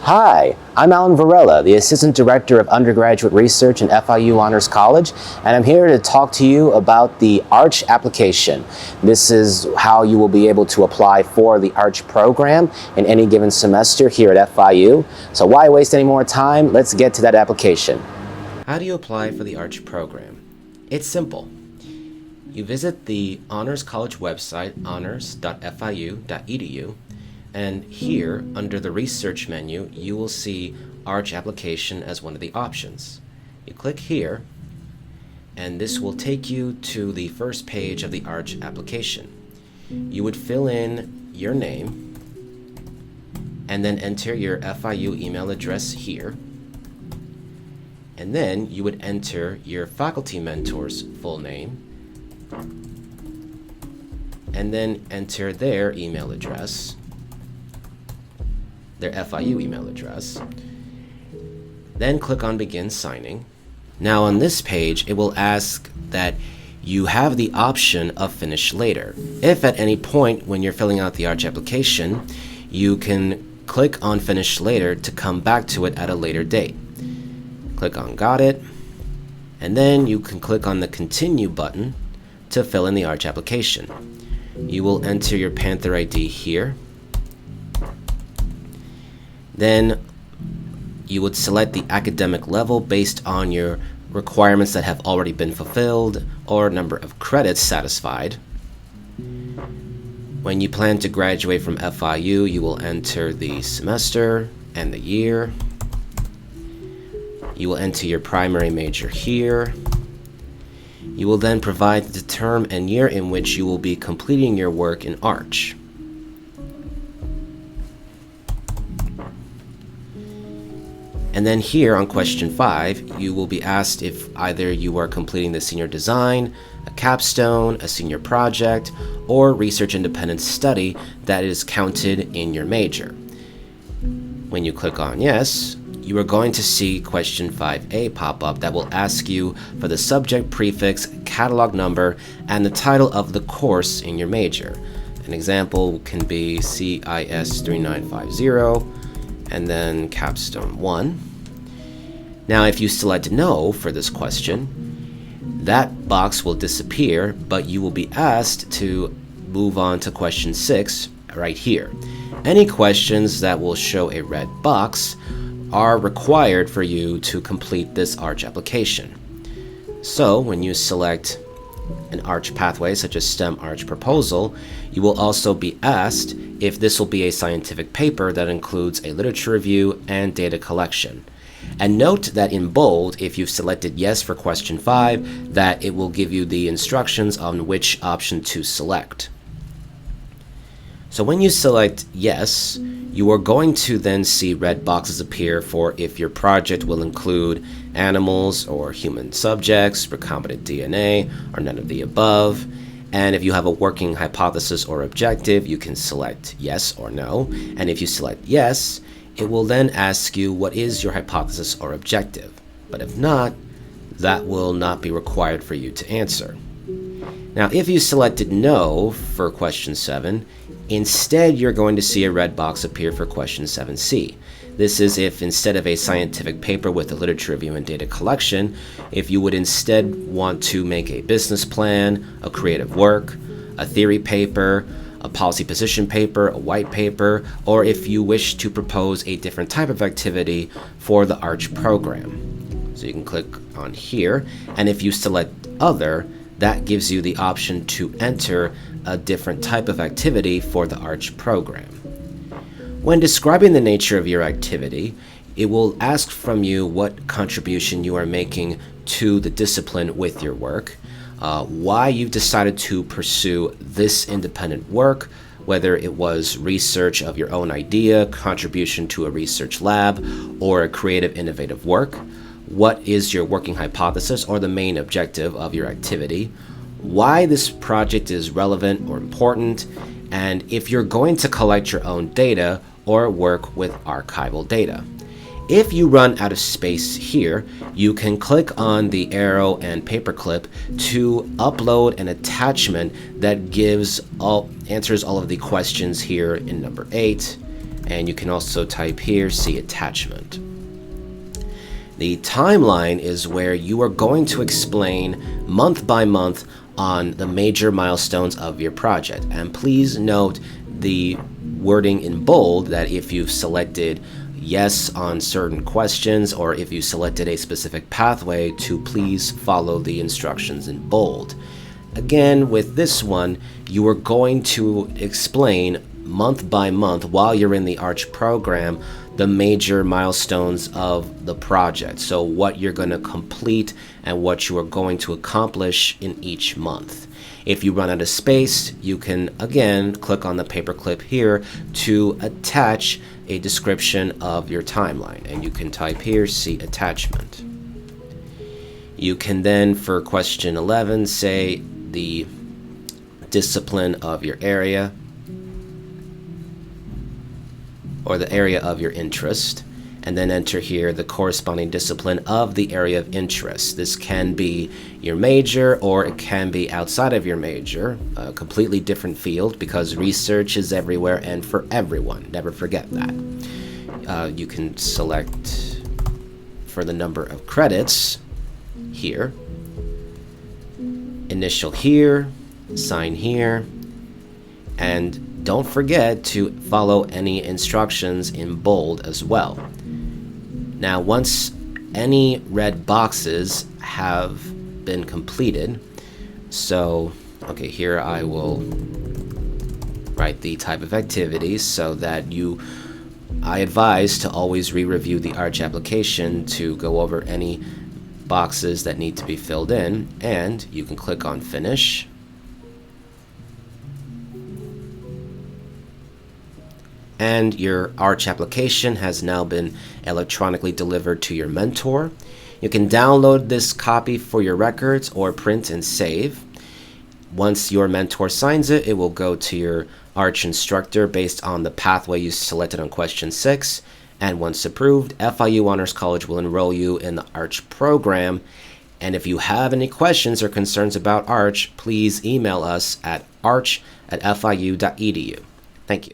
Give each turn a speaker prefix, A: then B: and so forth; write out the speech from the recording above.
A: Hi, I'm Alan Varela, the Assistant Director of Undergraduate Research at FIU Honors College, and I'm here to talk to you about the ARCH application. This is how you will be able to apply for the ARCH program in any given semester here at FIU. So why waste any more time? Let's get to that application.
B: How do you apply for the ARCH program? It's simple. You visit the Honors College website, honors.fiu.edu, and here, under the Research menu, you will see ARCH application as one of the options. You click here, and this will take you to the first page of the ARCH application. You would fill in your name, and then enter your FIU email address here, and then you would enter your faculty mentor's full name, and then enter their email address, their FIU email address. Then click on Begin Signing. Now on this page, it will ask that you have the option of Finish Later. If at any point when you're filling out the ARCH application, you can click on Finish Later to come back to it at a later date. Click on Got It, and then you can click on the Continue button to fill in the ARCH application. You will enter your Panther ID here. Then you would select the academic level based on your requirements that have already been fulfilled or number of credits satisfied. When you plan to graduate from FIU, you will enter the semester and the year. You will enter your primary major here. You will then provide the term and year in which you will be completing your work in ARCH. And then here on question 5, you will be asked if either you are completing the senior design, a capstone, a senior project, or research independent study that is counted in your major. When you click on yes, you are going to see question 5A pop up that will ask you for the subject prefix, catalog number, and the title of the course in your major. An example can be CIS 3950 and then capstone 1. Now if you select no for this question, that box will disappear, but you will be asked to move on to question 6 right here. Any questions that will show a red box are required for you to complete this ARCH application. So when you select an ARCH pathway such as STEM ARCH proposal, you will also be asked if this will be a scientific paper that includes a literature review and data collection. And note that in bold, if you've selected yes for question 5, that it will give you the instructions on which option to select. So when you select yes, you are going to then see red boxes appear for if your project will include animals or human subjects, recombinant DNA, or none of the above. And if you have a working hypothesis or objective, you can select yes or no. And if you select yes, it will then ask you what is your hypothesis or objective. But if not, that will not be required for you to answer. Now, if you selected no for question 7, instead you're going to see a red box appear for question 7C. This is if instead of a scientific paper with a literature review and data collection, if you would instead want to make a business plan, a creative work, a theory paper, a policy position paper, a white paper, or if you wish to propose a different type of activity for the ARCH program. So you can click on here, and if you select other, that gives you the option to enter a different type of activity for the ARCH program. When describing the nature of your activity, it will ask from you what contribution you are making to the discipline with your work, why you've decided to pursue this independent work, whether it was research of your own idea, contribution to a research lab, or a creative innovative work, what is your working hypothesis or the main objective of your activity, why this project is relevant or important, and if you're going to collect your own data or work with archival data. If you run out of space here, you can click on the arrow and paperclip to upload an attachment that answers all of the questions here in number 8 And you can also type here, see attachment. The timeline is where you are going to explain month by month on the major milestones of your project. And please note the wording in bold, that if you've selected yes on certain questions, or if you selected a specific pathway, to please follow the instructions in bold. Again, with this one, you are going to explain month by month while you're in the ARCH program the major milestones of the project. So what you're going to complete and what you are going to accomplish in each month. If you run out of space, you can again click on the paperclip here to attach a description of your timeline, and you can type here, see attachment. You can then, for question 11, say the discipline of your area, or the area of your interest, and then enter here the corresponding discipline of the area of interest. This can be your major, or it can be outside of your major, a completely different field, because research is everywhere and for everyone. Never forget that. You can select for the number of credits here, initial here, sign here, and don't forget to follow any instructions in bold as well. Now, once any red boxes have been completed, so, okay, here I will write the type of activities so that I advise to always re-review the ARCH application to go over any boxes that need to be filled in, and you can click on Finish. And your ARCH application has now been electronically delivered to your mentor. You can download this copy for your records or print and save. Once your mentor signs it, it will go to your ARCH instructor based on the pathway you selected on question 6. And once approved, FIU Honors College will enroll you in the ARCH program. And if you have any questions or concerns about ARCH, please email us at arch@fiu.edu. Thank you.